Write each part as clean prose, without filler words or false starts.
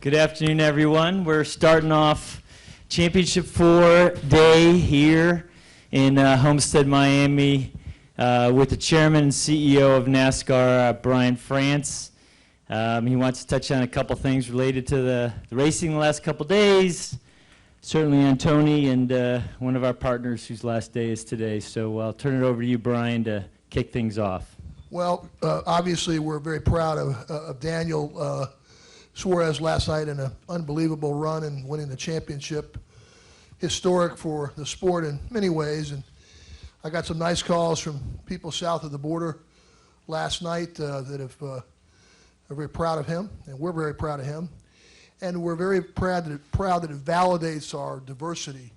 Good afternoon, everyone. We're starting off Championship 4 day here in Homestead, Miami, with the Chairman and CEO of NASCAR, Brian France. He wants to touch on a couple things related to the racing the last couple days, certainly on Tony and one of our partners whose last day is today. So I'll turn it over to you, Brian, to kick things off. Well, obviously we're very proud of Daniel Suarez last night in an unbelievable run and winning the championship. Historic for the sport in many ways. And I got some nice calls from people south of the border last night that are very proud of him, and we're very proud of him. And we're very proud that it validates our diversity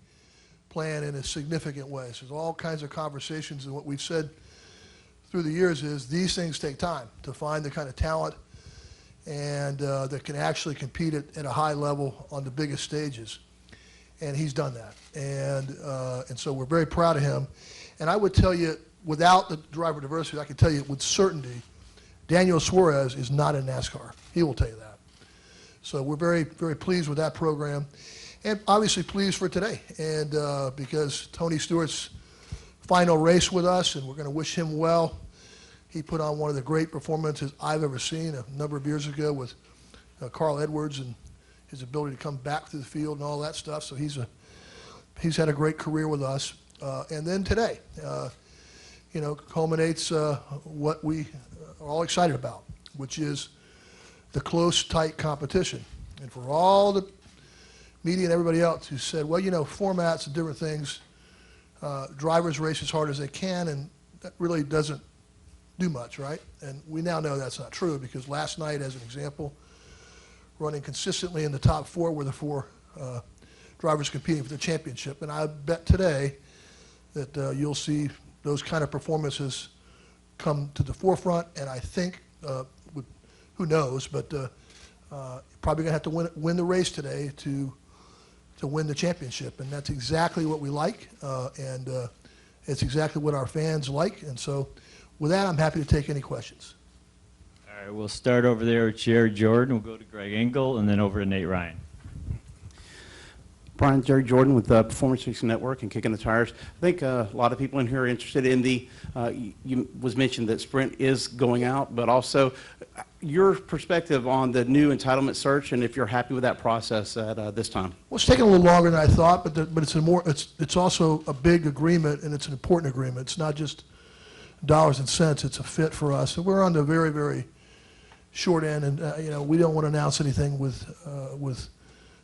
plan in a significant way. So there's all kinds of conversations, and what we've said through the years is these things take time to find the kind of talent and that can actually compete at a high level on the biggest stages. And he's done that. And so we're very proud of him. And I would tell you, without the driver diversity, I can tell you with certainty, Daniel Suarez is not in NASCAR. He will tell you that. So we're very, very pleased with that program. And obviously pleased for today. And because Tony Stewart's final race with us, and we're going to wish him well. He put on one of the great performances I've ever seen a number of years ago with Carl Edwards and his ability to come back to the field and all that stuff. So he's had a great career with us. And then today, culminates what we are all excited about, which is the close, tight competition. And for all the media and everybody else who said, well, formats and different things, drivers race as hard as they can, and that really doesn't do much, right? And we now know that's not true, because last night, as an example, running consistently in the top 4 were the 4 drivers competing for the championship. And I bet today that you'll see those kind of performances come to the forefront. And I think, who knows, but probably going to have to win the race today to win the championship. And that's exactly what we like, and it's exactly what our fans like. And so with that, I'm happy to take any questions. All right, we'll start over there with Jerry Jordan. We'll go to Greg Engel, and then over to Nate Ryan. Brian, Jerry Jordan with Performance Racing Network and Kicking the Tires. I think a lot of people in here are interested in the, you was mentioned that Sprint is going out, but also your perspective on the new entitlement search, and if you're happy with that process at this time. Well, it's taking a little longer than I thought, but it's also a big agreement, and it's an important agreement. It's not just dollars and cents. It's a fit for us. So we're on the very, very short end, and we don't want to announce anything with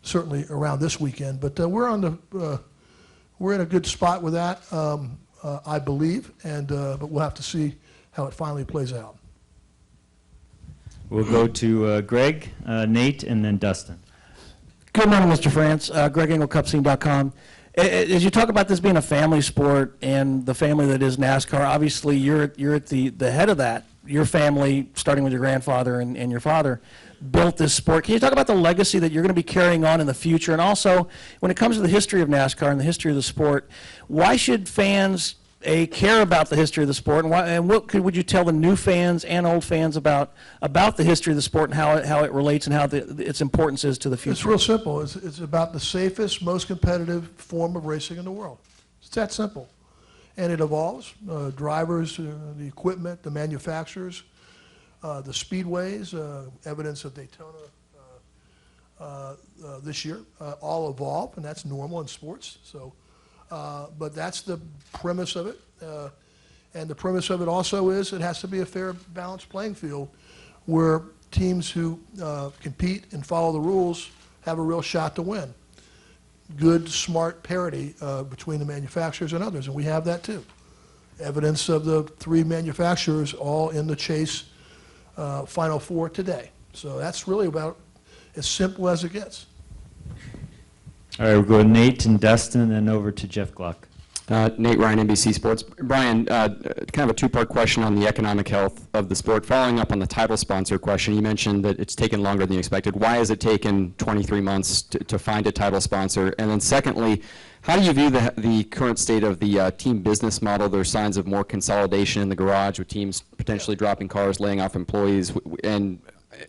certainly around this weekend. But we're in a good spot with that, I believe, and but we'll have to see how it finally plays out. We'll go to Greg, Nate, and then Dustin. Good morning, Mr. France. Greg Engel, CupScene.com. As you talk about this being a family sport and the family that is NASCAR, obviously you're at the head of that. Your family, starting with your grandfather and your father, built this sport. Can you talk about the legacy that you're going to be carrying on in the future? And also, when it comes to the history of NASCAR and the history of the sport, why should fans care about the history of the sport? And what would you tell the new fans and old fans about the history of the sport and how it relates and how its importance is to the future? It's real simple. It's about the safest, most competitive form of racing in the world. It's that simple. And it evolves. Drivers, the equipment, the manufacturers, the speedways, evidence of Daytona this year, all evolve, and that's normal in sports. So, but that's the premise of it. And the premise of it also is it has to be a fair, balanced playing field where teams who compete and follow the rules have a real shot to win. Good, smart parity between the manufacturers and others, and we have that too. Evidence of the 3 manufacturers all in the chase Final 4 today. So that's really about as simple as it gets. All right, we'll go to Nate and Dustin, and then over to Jeff Gluck. Nate Ryan, NBC Sports. Brian, kind of a 2-part question on the economic health of the sport. Following up on the title sponsor question, you mentioned that it's taken longer than you expected. Why has it taken 23 months to find a title sponsor? And then secondly, how do you view the current state of the team business model? There are signs of more consolidation in the garage with teams potentially dropping cars, laying off employees. And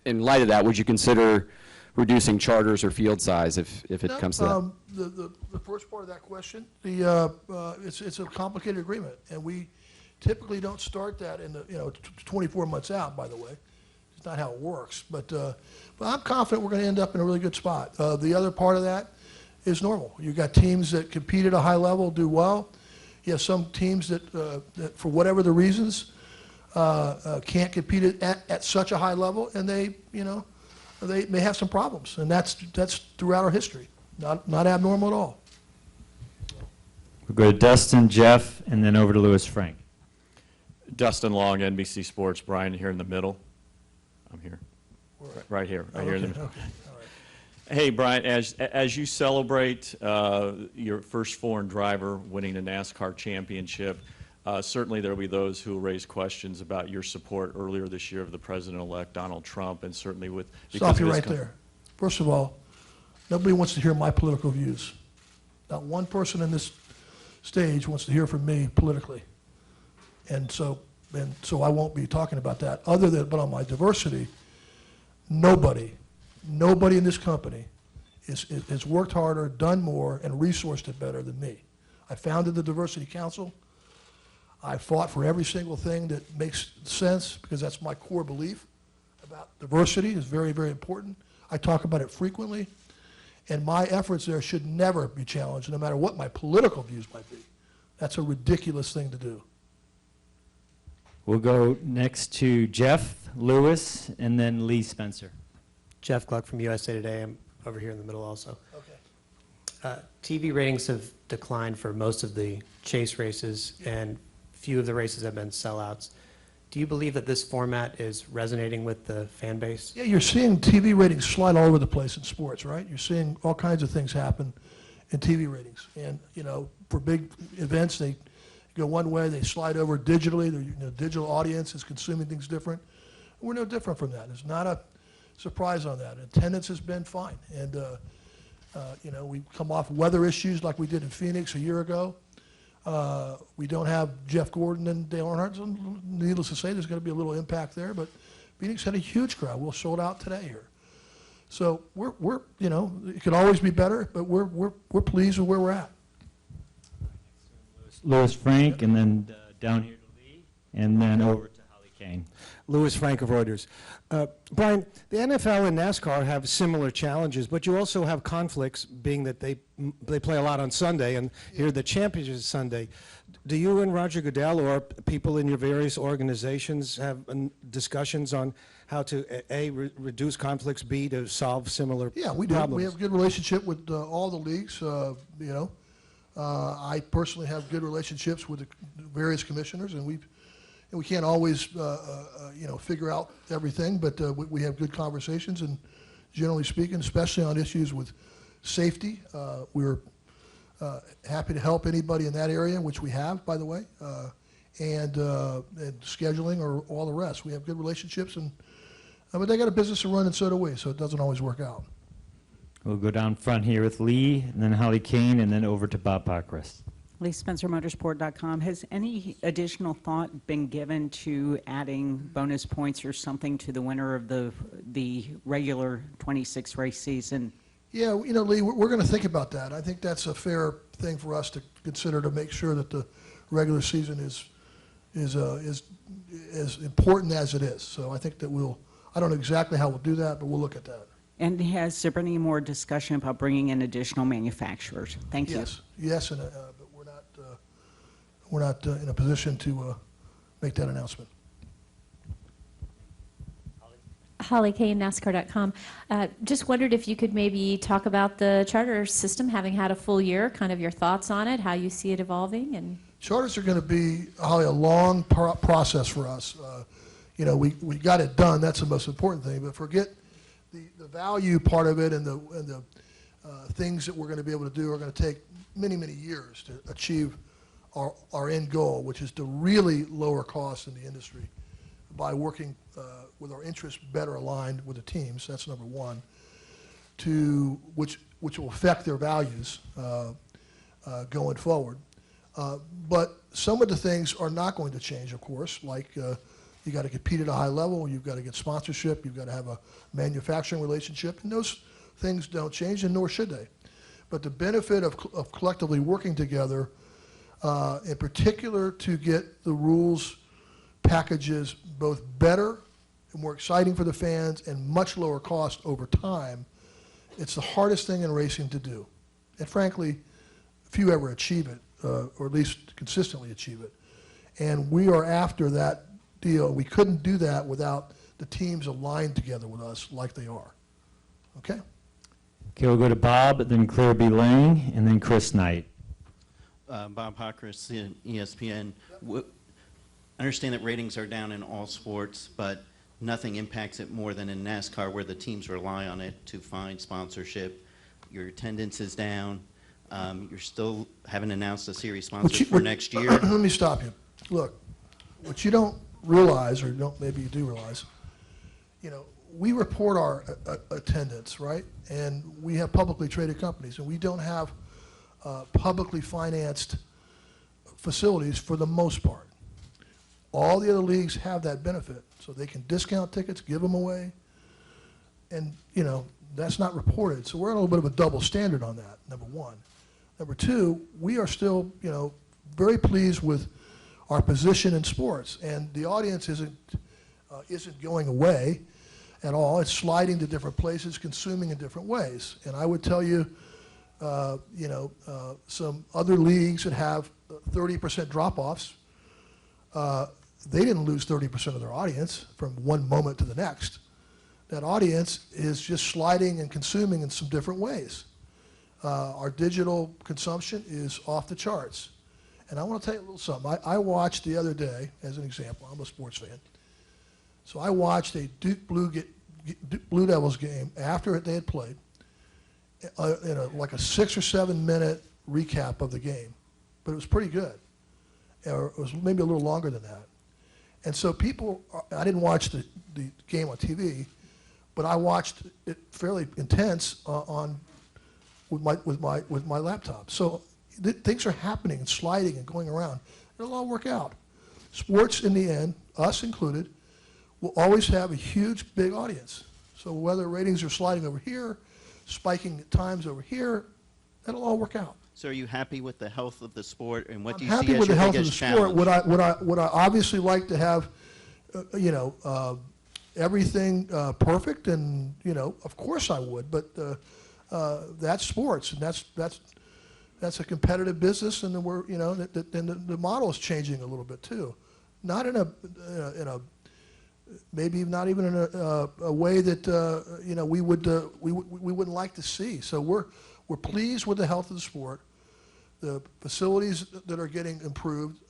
in light of that, would you consider reducing charters or field size if it No, comes to that? The first part of that question, it's a complicated agreement, and we typically don't start that in the 24 months out. By the way, it's not how it works. But I'm confident we're going to end up in a really good spot. The other part of that is normal. You've got teams that compete at a high level, do well. You have some teams that for whatever the reasons, can't compete at such a high level, and they may have some problems, and that's throughout our history. Not abnormal at all. We'll go to Dustin, Jeff, and then over to Louis Frank. Dustin Long, NBC Sports. Brian, here in the middle. I'm here. Right here. Right here in the middle. Okay. All right. Hey, Brian, as you celebrate your first foreign driver winning the NASCAR championship, certainly there will be those who will raise questions about your support earlier this year of the President-elect Donald Trump, and certainly with... Stop you right there. First of all, nobody wants to hear my political views. Not one person in this stage wants to hear from me politically. And so I won't be talking about that. But on my diversity, nobody in this company has worked harder, done more, and resourced it better than me. I founded the Diversity Council. I fought for every single thing that makes sense, because that's my core belief about diversity is very, very important. I talk about it frequently, and my efforts there should never be challenged, no matter what my political views might be. That's a ridiculous thing to do. We'll go next to Jeff, Louis, and then Lee Spencer. Jeff Gluck from USA Today. I'm over here in the middle also. Okay. TV ratings have declined for most of the chase races, and few of the races have been sellouts. Do you believe that this format is resonating with the fan base? Yeah, you're seeing TV ratings slide all over the place in sports, right? You're seeing all kinds of things happen in TV ratings. And, for big events, they go one way, they slide over digitally. The digital audience is consuming things different. We're no different from that. There's not a surprise on that. Attendance has been fine. And, we come off weather issues like we did in Phoenix a year ago. We don't have Jeff Gordon and Dale Earnhardt, so needless to say, there's going to be a little impact there. But Phoenix had a huge crowd. We'll sold out today here. So we're it could always be better, but we're pleased with where we're at. Louis Frank, and then down here to Lee, and then over to Holly Kane. Louis Frank of Reuters. Brian, the NFL and NASCAR have similar challenges, but you also have conflicts, being that they play a lot on Sunday, and here the championship is Sunday. Do you and Roger Goodell or people in your various organizations have discussions on how to, A, reduce conflicts, B, to solve similar problems? Yeah, we do. We have a good relationship with all the leagues, I personally have good relationships with the various commissioners, and we can't always, figure out everything, but we have good conversations, and generally speaking, especially on issues with safety, we're happy to help anybody in that area, which we have, by the way, and scheduling or all the rest. We have good relationships, but they got a business to run, and so do we, so it doesn't always work out. We'll go down front here with Lee, and then Holly Kane, and then over to Bob Pockrass. Lee Spencer, Motorsport.com. Has any additional thought been given to adding bonus points or something to the winner of the regular 26 race season? Yeah, Lee, we're going to think about that. I think that's a fair thing for us to consider, to make sure that the regular season is as important as it is. So I think that I don't know exactly how we'll do that, but we'll look at that. And has there been any more discussion about bringing in additional manufacturers? Thank you. Yes, but we're not in a position to make that announcement. Holly Kane, NASCAR.com. Just wondered if you could maybe talk about the charter system, having had a full year, kind of your thoughts on it, how you see it evolving, and. Charters are going to be, Holly, a long process for us. We got it done. That's the most important thing. But forget the value part of it, and the things that we're going to be able to do are going to take many, many years to achieve our end goal, which is to really lower costs in the industry by working with our interests better aligned with the teams. That's number one. Which will affect their values going forward. But some of the things are not going to change, of course, like You got to compete at a high level. You've got to get sponsorship. You've got to have a manufacturing relationship. And those things don't change, and nor should they. But the benefit of collectively working together, in particular to get the rules packages both better and more exciting for the fans and much lower cost over time, it's the hardest thing in racing to do. And frankly, few ever achieve it, or at least consistently achieve it. And we are after that deal. We couldn't do that without the teams aligned together with us like they are. Okay? Okay, we'll go to Bob, then Claire B. Lang, and then Chris Knight. Bob Hawkers, ESPN. I understand that ratings are down in all sports, but nothing impacts it more than in NASCAR, where the teams rely on it to find sponsorship. Your attendance is down. You still haven't announced a series sponsor for next year. Let me stop you. Look, what you don't realize, or don't, maybe you do realize, we report our attendance, right? And we have publicly traded companies, and we don't have publicly financed facilities for the most part. All the other leagues have that benefit, so they can discount tickets, give them away, and that's not reported. So we're on a little bit of a double standard on that, number one. Number two, we are still, very pleased with our position in sports, and the audience isn't going away at all. It's sliding to different places, consuming in different ways. And I would tell you, some other leagues that have 30% drop-offs, they didn't lose 30% of their audience from one moment to the next. That audience is just sliding and consuming in some different ways. Our digital consumption is off the charts. And I want to tell you a little something. I watched the other day, as an example, I'm a sports fan. So I watched a Duke Blue Devils game after they had played, in like a 6 or 7 minute recap of the game. But it was pretty good. Or it was maybe a little longer than that. And so I didn't watch the game on TV, but I watched it fairly intense with my laptop. So things are happening and sliding and going around. It'll all work out. Sports, in the end, us included, will always have a huge, big audience. So whether ratings are sliding over here, spiking at times over here, that'll all work out. So are you happy with the health of the sport, and what do you I'm see happy as with the your health of the biggest sport. challenge? Would I obviously like to have, everything perfect, and of course I would. But that's sports, and that's a competitive business, and the model is changing a little bit too. Not in a maybe not even in a way that we wouldn't like to see. So we're pleased with the health of the sport. The facilities that are getting improved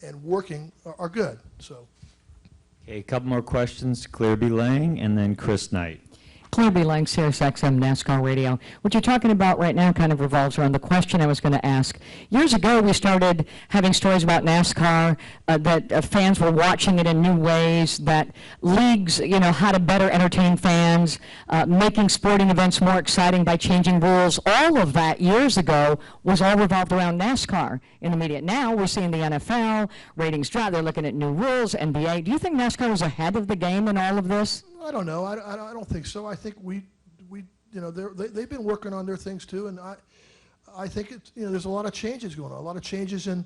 and working are good. So. Okay, a couple more questions. Claire B. Lang, and then Chris Knight. Claire B. Lang, Sirius XM NASCAR Radio. What you're talking about right now kind of revolves around the question I was going to ask. Years ago, we started having stories about NASCAR, that fans were watching it in new ways, that leagues, how to better entertain fans, making sporting events more exciting by changing rules. All of that years ago was all revolved around NASCAR in the media. Now we're seeing the NFL, ratings drop, they're looking at new rules, NBA. Do you think NASCAR was ahead of the game in all of this? I don't know. I don't think so. I think they've been working on their things too, and I think there's a lot of changes going on. A lot of changes in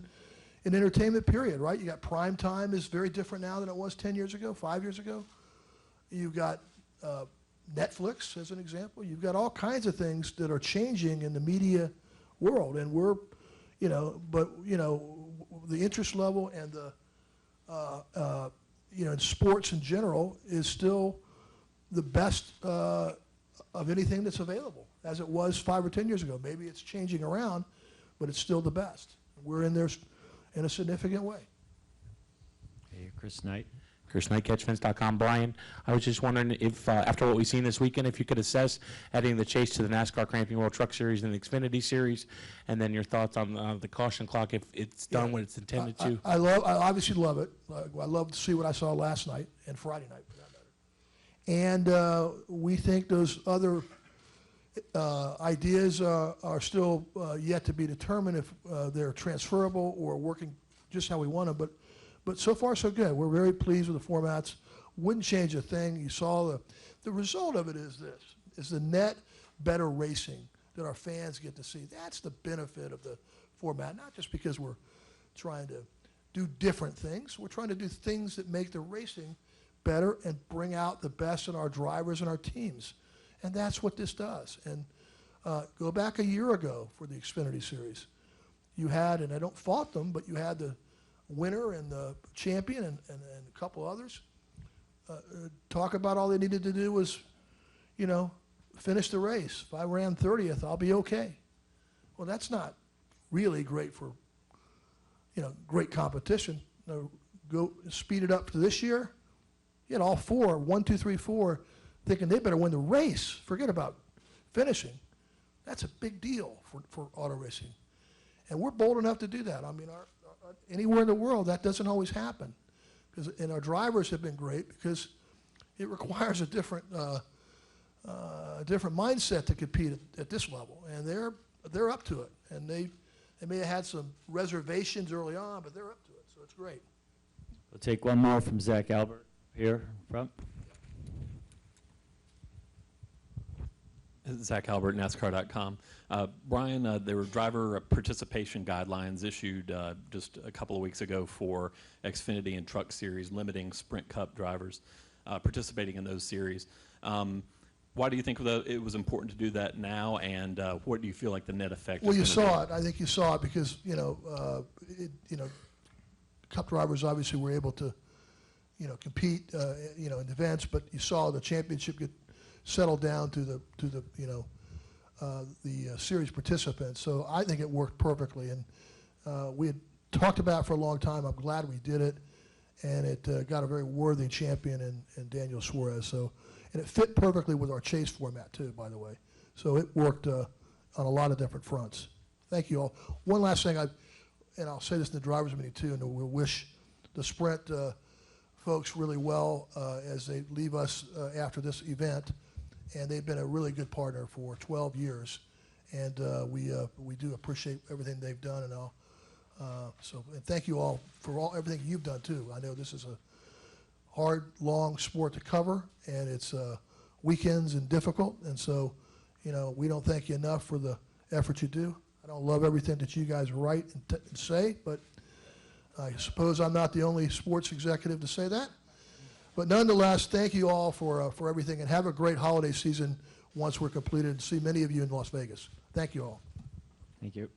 entertainment. Period. Right? You got prime time is very different now than it was 10 years ago, 5 years ago. You've got Netflix as an example. You've got all kinds of things that are changing in the media world, and the interest level and the in sports in general is still the best of anything that's available, as it was 5 or 10 years ago. Maybe it's changing around, but it's still the best. We're in there in a significant way. Okay, Chris Knight. Chris Knight, catchfence.com. Brian, I was just wondering if, after what we've seen this weekend, if you could assess adding the chase to the NASCAR Cramping World Truck Series and the Xfinity Series, and then your thoughts on the caution clock, if it's done what it's intended to. I obviously love it. I love to see what I saw last night and Friday night, for that matter. And we think those other ideas are still yet to be determined if they're transferable or working just how we want them. But so far, so good. We're very pleased with the formats. Wouldn't change a thing. You saw the result of it is this, is the net better racing that our fans get to see. That's the benefit of the format, not just because we're trying to do different things. We're trying to do things that make the racing better and bring out the best in our drivers and our teams. And that's what this does. And go back a year ago for the Xfinity Series. You had, and I don't fault them, but you had the winner and the champion and a couple others talk about all they needed to do was, finish the race. If I ran 30th, I'll be okay. Well, that's not really great for, great competition. Go speed it up to this year. You had all four, 1, 2, 3, 4, thinking they better win the race. Forget about finishing. That's a big deal for auto racing. And we're bold enough to do that. I mean, anywhere in the world, that doesn't always happen. And our drivers have been great because it requires a different mindset to compete at this level. And they're up to it. And they may have had some reservations early on, but they're up to it. So it's great. We'll take one more from Zach Albert here in front. Zach Albert, NASCAR.com. Brian, there were driver participation guidelines issued just a couple of weeks ago for Xfinity and Truck Series, limiting Sprint Cup drivers participating in those series. Why do you think it was important to do that now, and what do you feel like the net effect is? Well, you saw it. I think you saw it because, Cup drivers obviously were able to, compete, in events, but you saw the championship get settled down to the series participants. So I think it worked perfectly, and we had talked about it for a long time. I'm glad we did it, and it got a very worthy champion in Daniel Suarez. So, and it fit perfectly with our chase format too, by the way. So it worked on a lot of different fronts. Thank you all. One last thing, and I'll say this in the drivers' meeting too, and we'll wish the Sprint folks really well as they leave us after this event. And they've been a really good partner for 12 years, and we do appreciate everything they've done. And and thank you all for everything you've done too. I know this is a hard, long sport to cover, and it's weekends and difficult. And so, we don't thank you enough for the effort you do. I don't love everything that you guys write and say, but I suppose I'm not the only sports executive to say that. But nonetheless, thank you all for everything, and have a great holiday season once we're completed. See many of you in Las Vegas. Thank you all. Thank you.